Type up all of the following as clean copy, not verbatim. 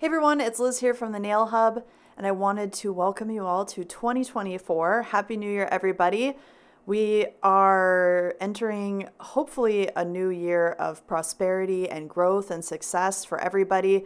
Hey everyone, it's Liz here from the Nail Hub, and I wanted to welcome you all to 2024. Happy New Year, everybody. We are entering hopefully a new year of prosperity and growth and success for everybody.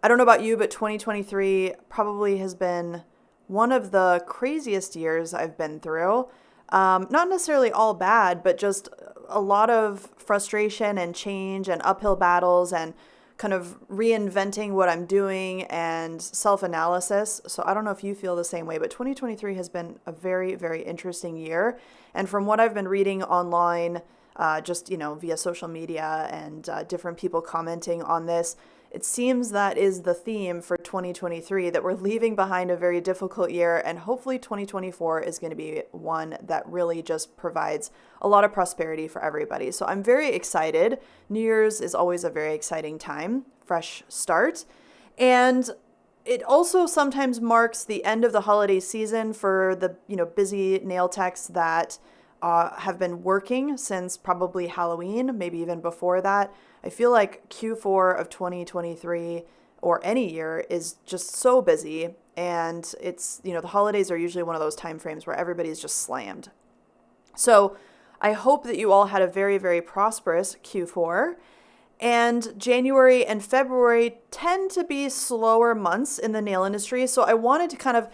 I don't know about you, but 2023 probably has been one of the craziest years I've been through. Not necessarily all bad, but just a lot of frustration and change and uphill battles and kind of reinventing what I'm doing and self-analysis. So I don't know if you feel the same way, but 2023 has been a very, very interesting year. And from what I've been reading online, via social media and different people commenting on this, it seems that is the theme for 2023, that we're leaving behind a very difficult year, and hopefully 2024 is going to be one that really just provides a lot of prosperity for everybody. So I'm very excited. New Year's is always a very exciting time, fresh start. And it also sometimes marks the end of the holiday season for the busy nail techs that have been working since probably Halloween, maybe even before that. I feel like Q4 of 2023 or any year is just so busy, and it's, the holidays are usually one of those time frames where everybody's just slammed. So I hope that you all had a very, very prosperous Q4. And January and February tend to be slower months in the nail industry. So I wanted to kind of,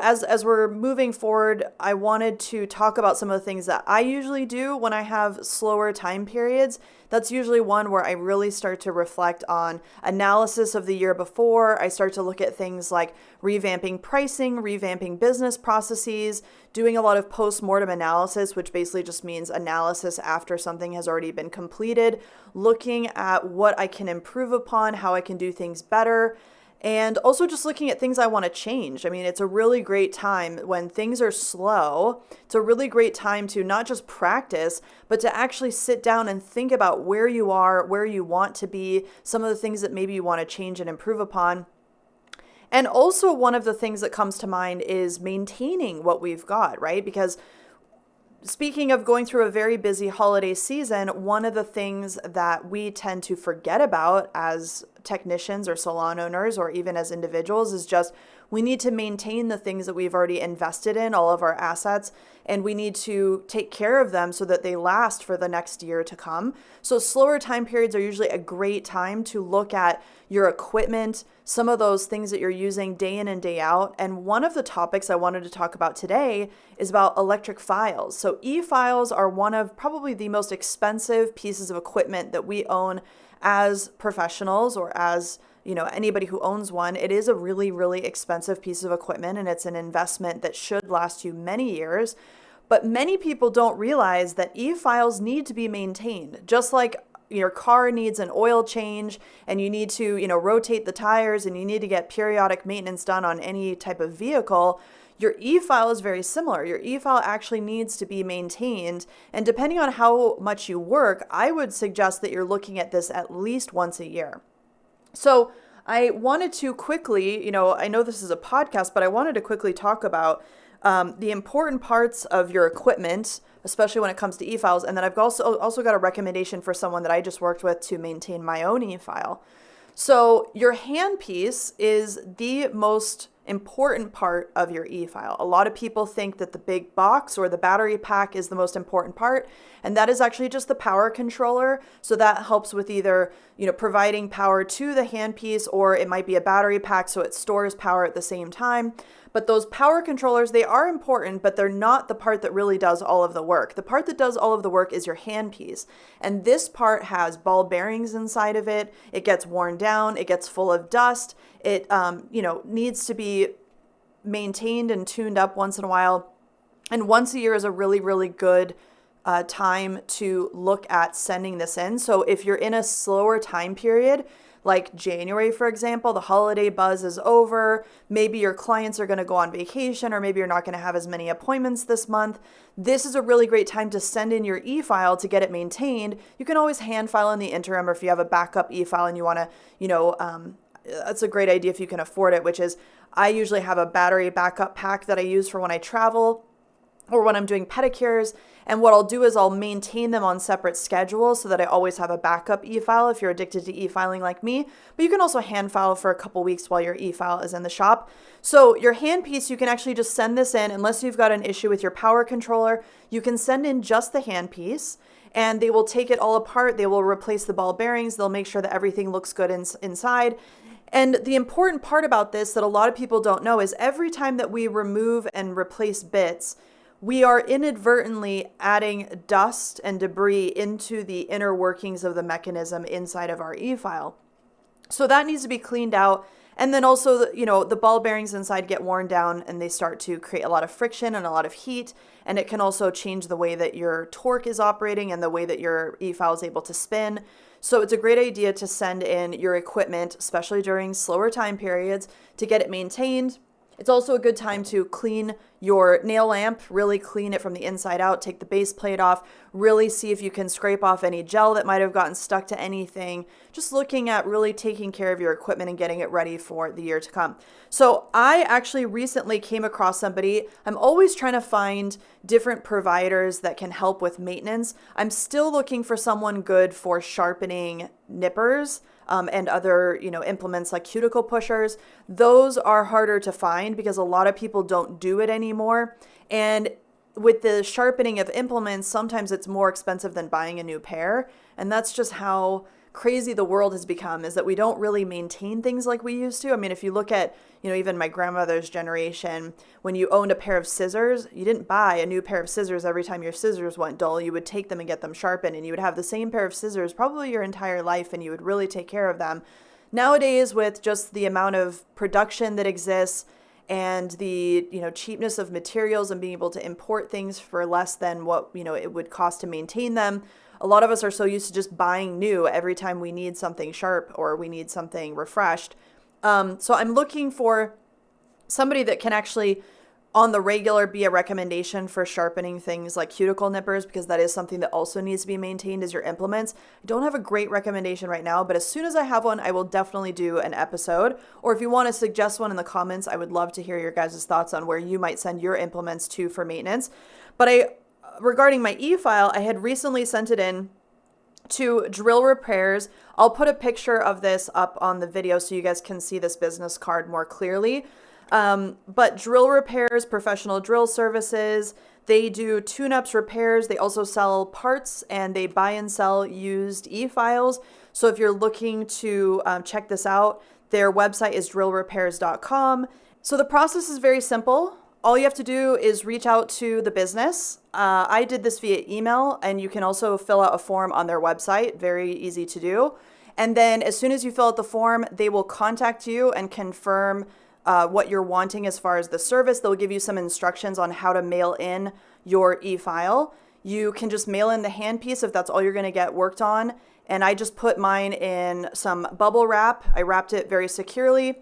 as we're moving forward, I wanted to talk about some of the things that I usually do when I have slower time periods. That's usually one where I really start to reflect on analysis of the year before. I start to look at things like revamping pricing, revamping business processes, doing a lot of post-mortem analysis, which basically just means analysis after something has already been completed, looking at what I can improve upon, how I can do things better. And also just looking at things I want to change. I mean, it's a really great time when things are slow. It's a really great time to not just practice, but to actually sit down and think about where you are, where you want to be, some of the things that maybe you want to change and improve upon. And also one of the things that comes to mind is maintaining what we've got, right? Because speaking of going through a very busy holiday season, one of the things that we tend to forget about as technicians or salon owners or even as individuals is just we need to maintain the things that we've already invested in, all of our assets, and we need to take care of them so that they last for the next year to come. So slower time periods are usually a great time to look at your equipment, some of those things that you're using day in and day out. And one of the topics I wanted to talk about today is about electric files. So e-files are one of probably the most expensive pieces of equipment that we own as professionals or as anybody who owns one. It is a really, really expensive piece of equipment, and it's an investment that should last you many years. But many people don't realize that e-files need to be maintained, just like your car needs an oil change and you need to, rotate the tires and you need to get periodic maintenance done on any type of vehicle. Your e-file is very similar. Your e-file actually needs to be maintained. And depending on how much you work, I would suggest that you're looking at this at least once a year. So I wanted to quickly, I know this is a podcast, but I wanted to quickly talk about the important parts of your equipment, especially when it comes to e-files. And then I've also got a recommendation for someone that I just worked with to maintain my own e-file. So your handpiece is the most important part of your e-file. A lot of people think that the big box or the battery pack is the most important part, and that is actually just the power controller. So that helps with either, providing power to the handpiece, or it might be a battery pack so it stores power at the same time. But those power controllers, they are important, but they're not the part that really does all of the work. The part that does all of the work is your handpiece. And this part has ball bearings inside of it. It gets worn down. It gets full of dust. It, needs to be maintained and tuned up once in a while. And once a year is a really, really good time to look at sending this in. So if you're in a slower time period, like January, for example, the holiday buzz is over. Maybe your clients are going to go on vacation, or maybe you're not going to have as many appointments this month. This is a really great time to send in your e-file to get it maintained. You can always hand file in the interim, or if you have a backup e-file and you want to, that's a great idea if you can afford it, which is I usually have a battery backup pack that I use for when I travel. or when I'm doing pedicures. And what I'll do is I'll maintain them on separate schedules so that I always have a backup e-file if you're addicted to e-filing like me. But you can also hand file for a couple weeks while your e-file is in the shop. So your handpiece, you can actually just send this in unless you've got an issue with your power controller. You can send in just the handpiece and they will take it all apart. They will replace the ball bearings. They'll make sure that everything looks good inside. And the important part about this that a lot of people don't know is every time that we remove and replace bits, we are inadvertently adding dust and debris into the inner workings of the mechanism inside of our e-file. So that needs to be cleaned out. And then also, the ball bearings inside get worn down and they start to create a lot of friction and a lot of heat. And it can also change the way that your torque is operating and the way that your e-file is able to spin. So it's a great idea to send in your equipment, especially during slower time periods, to get it maintained. It's also a good time to clean your nail lamp, really clean it from the inside out, take the base plate off, really see if you can scrape off any gel that might have gotten stuck to anything. Just looking at really taking care of your equipment and getting it ready for the year to come. So I actually recently came across somebody. I'm always trying to find different providers that can help with maintenance. I'm still looking for someone good for sharpening nippers. And other, implements like cuticle pushers. Those are harder to find because a lot of people don't do it anymore. And with the sharpening of implements, sometimes it's more expensive than buying a new pair. And that's just how crazy the world has become, is that we don't really maintain things like we used to. I mean, if you look at, even my grandmother's generation, when you owned a pair of scissors, you didn't buy a new pair of scissors every time your scissors went dull. You would take them and get them sharpened, and you would have the same pair of scissors probably your entire life, and you would really take care of them. Nowadays, with just the amount of production that exists and the, cheapness of materials and being able to import things for less than what, it would cost to maintain them, a lot of us are so used to just buying new every time we need something sharp or we need something refreshed. So I'm looking for somebody that can actually on the regular be a recommendation for sharpening things like cuticle nippers, because that is something that also needs to be maintained as your implements. I don't have a great recommendation right now, but as soon as I have one, I will definitely do an episode. Or if you want to suggest one in the comments, I would love to hear your guys' thoughts on where you might send your implements to for maintenance. But regarding my e-file, I had recently sent it in to Drill Repairs. I'll put a picture of this up on the video so you guys can see this business card more clearly. But Drill Repairs, professional drill services, they do tune-ups, repairs. They also sell parts and they buy and sell used e-files. So if you're looking to check this out, their website is drillrepairs.com. So the process is very simple. All you have to do is reach out to the business. I did this via email, and you can also fill out a form on their website. Very easy to do. And then as soon as you fill out the form, they will contact you and confirm what you're wanting as far as the service. They'll give you some instructions on how to mail in your e-file. You can just mail in the handpiece if that's all you're going to get worked on. And I just put mine in some bubble wrap. I wrapped it very securely.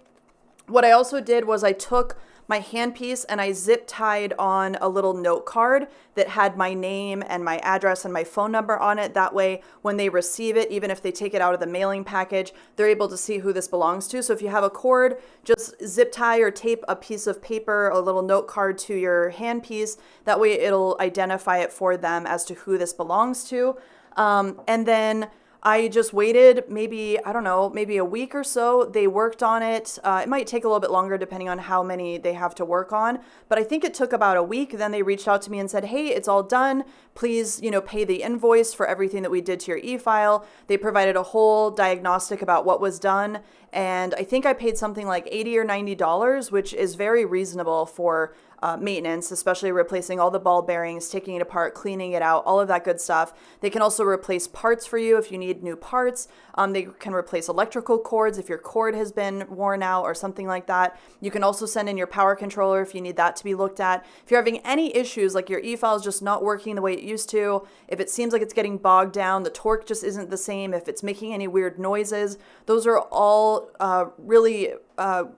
What I also did was I took my handpiece and I zip tied on a little note card that had my name and my address and my phone number on it. That way, when they receive it, even if they take it out of the mailing package, they're able to see who this belongs to. So if you have a cord, just zip tie or tape a piece of paper, a little note card to your handpiece. That way it'll identify it for them as to who this belongs to. And then I just waited maybe a week or so. They worked on it. It might take a little bit longer depending on how many they have to work on, but I think it took about a week. Then they reached out to me and said, hey, it's all done. Please, pay the invoice for everything that we did to your e-file. They provided a whole diagnostic about what was done. And I think I paid something like $80 or $90, which is very reasonable for maintenance, especially replacing all the ball bearings, taking it apart, cleaning it out, all of that good stuff. They can also replace parts for you if you need new parts. They can replace electrical cords if your cord has been worn out or something like that. You can also send in your power controller if you need that to be looked at. If you're having any issues, like your e-file is just not working the way it used to, if it seems like it's getting bogged down, the torque just isn't the same, if it's making any weird noises, those are all really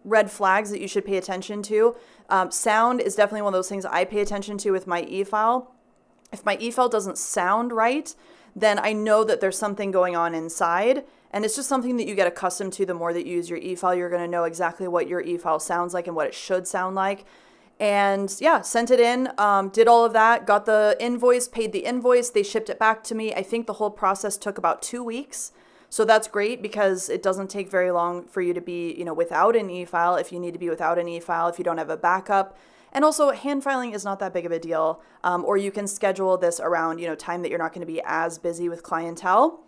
red flags that you should pay attention to. Sound is definitely one of those things I pay attention to with my e-file. If my e-file doesn't sound right, then I know that there's something going on inside. And it's just something that you get accustomed to. The more that you use your e-file, you're going to know exactly what your e-file sounds like and what it should sound like. And yeah, sent it in, did all of that, got the invoice, paid the invoice, they shipped it back to me. I think the whole process took about 2 weeks. So that's great because it doesn't take very long for you to be, without an e-file if you need to be without an e-file, if you don't have a backup. And also hand filing is not that big of a deal. Or you can schedule this around, time that you're not going to be as busy with clientele.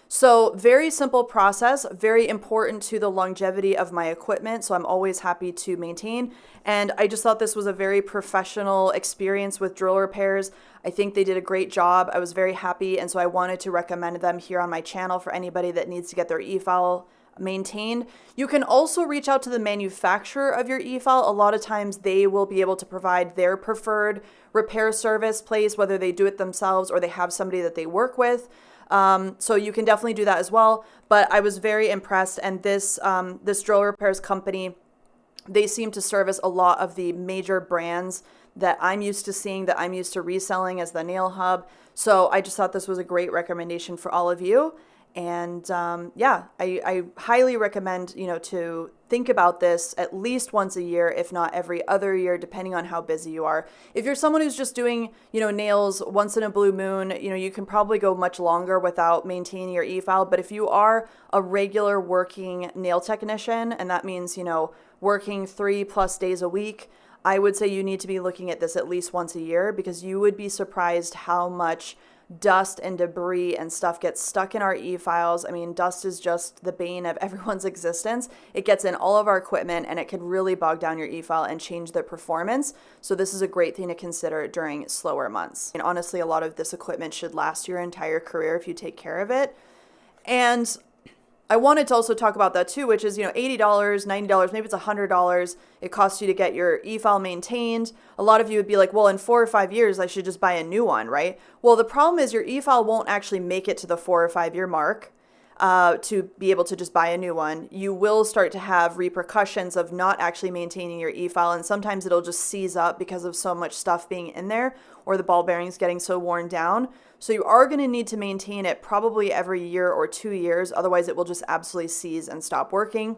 So very simple process, very important to the longevity of my equipment. So I'm always happy to maintain. And I just thought this was a very professional experience with drill repairs. I think they did a great job. I was very happy. And so I wanted to recommend them here on my channel for anybody that needs to get their e-file maintained. You can also reach out to the manufacturer of your e-file. A lot of times they will be able to provide their preferred repair service place, whether they do it themselves or they have somebody that they work with. So you can definitely do that as well. But I was very impressed, and this drill repairs company, they seem to service a lot of the major brands that I'm used to seeing, that I'm used to reselling as the Nail Hub. So I just thought this was a great recommendation for all of you. And I highly recommend, to think about this at least once a year, if not every other year, depending on how busy you are. If you're someone who's just doing, nails once in a blue moon, you can probably go much longer without maintaining your e-file. But if you are a regular working nail technician, and that means, working 3+ days a week, I would say you need to be looking at this at least once a year, because you would be surprised how much dust and debris and stuff gets stuck in our e-files. I mean, dust is just the bane of everyone's existence. It gets in all of our equipment and it can really bog down your e-file and change the performance. So this is a great thing to consider during slower months. And honestly, a lot of this equipment should last your entire career if you take care of it. And I wanted to also talk about that too, which is, $80, $90, maybe it's $100. It costs you to get your e-file maintained. A lot of you would be like, well, in 4 or 5 years, I should just buy a new one, right? Well, the problem is your e-file won't actually make it to the 4 or 5 year mark to be able to just buy a new one. You will start to have repercussions of not actually maintaining your e-file, and sometimes it'll just seize up because of so much stuff being in there, or the ball bearings getting so worn down. So you are going to need to maintain it probably every year or 2 years. Otherwise, it will just absolutely seize and stop working.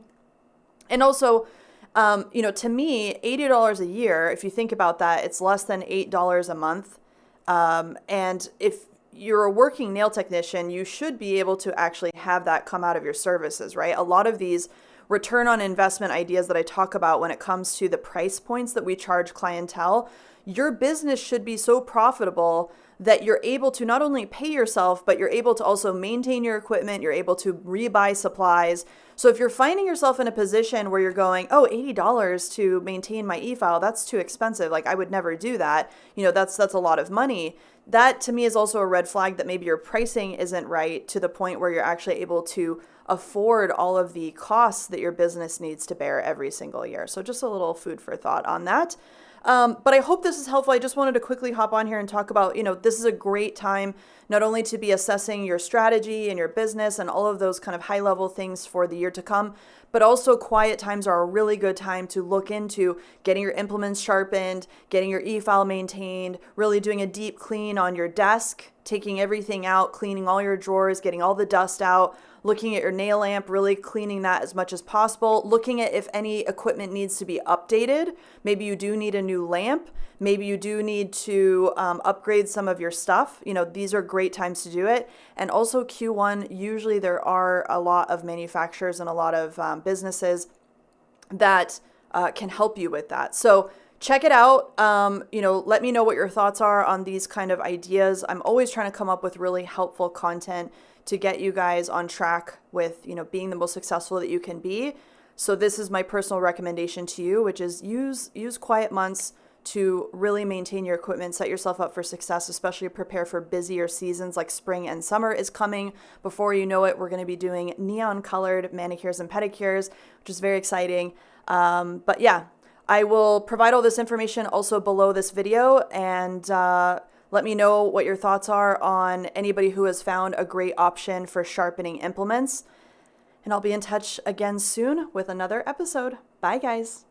And also, to me, $80 a year, if you think about that, it's less than $8 a month. And if you're a working nail technician, you should be able to actually have that come out of your services, right? A lot of these return on investment ideas that I talk about when it comes to the price points that we charge clientele, your business should be so profitable that you're able to not only pay yourself, but you're able to also maintain your equipment, you're able to rebuy supplies. So if you're finding yourself in a position where you're going, oh, $80 to maintain my e-file, that's too expensive. Like, I would never do that. That's a lot of money. That to me is also a red flag that maybe your pricing isn't right to the point where you're actually able to afford all of the costs that your business needs to bear every single year. So just a little food for thought on that. But I hope this is helpful. I just wanted to quickly hop on here and talk about, this is a great time not only to be assessing your strategy and your business and all of those kind of high level things for the year to come, but also quiet times are a really good time to look into getting your implements sharpened, getting your e-file maintained, really doing a deep clean on your desk, taking everything out, cleaning all your drawers, getting all the dust out, looking at your nail lamp, really cleaning that as much as possible, looking at if any equipment needs to be updated. Maybe you do need a new lamp. Maybe you do need to upgrade some of your stuff. These are great times to do it. And also Q1, usually there are a lot of manufacturers and a lot of businesses that can help you with that. So check it out. Let me know what your thoughts are on these kind of ideas. I'm always trying to come up with really helpful content to get you guys on track with, being the most successful that you can be. So this is my personal recommendation to you, which is use quiet months to really maintain your equipment, set yourself up for success, especially prepare for busier seasons like spring and summer is coming. Before you know it, we're going to be doing neon colored manicures and pedicures, which is very exciting. But yeah, I will provide all this information also below this video, and let me know what your thoughts are on anybody who has found a great option for sharpening implements. And I'll be in touch again soon with another episode. Bye, guys.